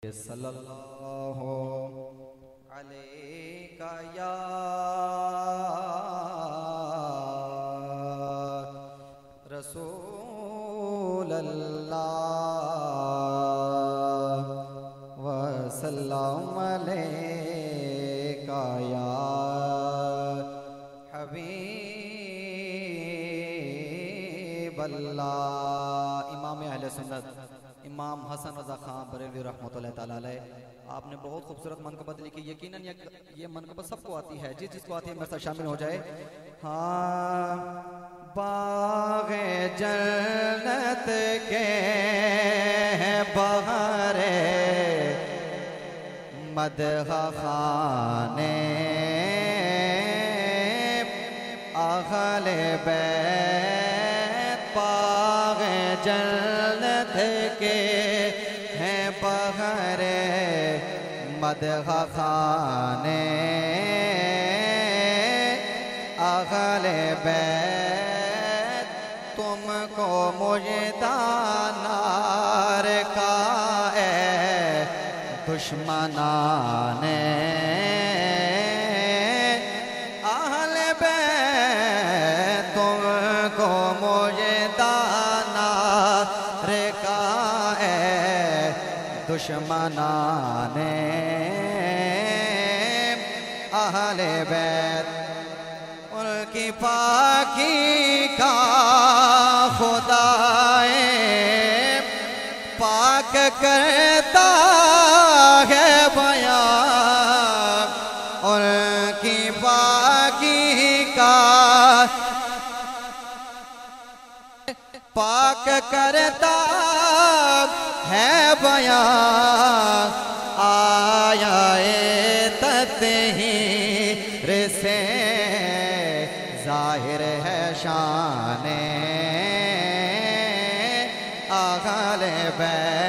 صلی اللہ علیہ یا رسول اللہ وسلم علیہ یا حبیب اللہ۔ امام اہل سنت امام حسن رضا خان بریلوی رحمۃ اللہ تعالیٰ علیہ، آپ نے بہت خوبصورت منقبت لکھی۔ یقیناً یہ منقبت سب کو آتی ہے، جس کو آتی ہے میرے ساتھ شامل ہو جائے۔ ہاں، باغ جنت کے بہارے مدح خانے اہل بیت، باغ جنت کے ہیں بہارے مدح خانے اہل بیت، تم کو مجدہ نار کا ہے دشمنان اہل بیت، تم کو مجدہ نار کا ہے دشمنان اہل بیت، ان کی پاکی کا خدائے پاک کرتا ہے بیان، ان کی پاکی کا پاک کرتا ہے بیان، آیا تطہیر سے ظاہر ہے شان اہل بیت۔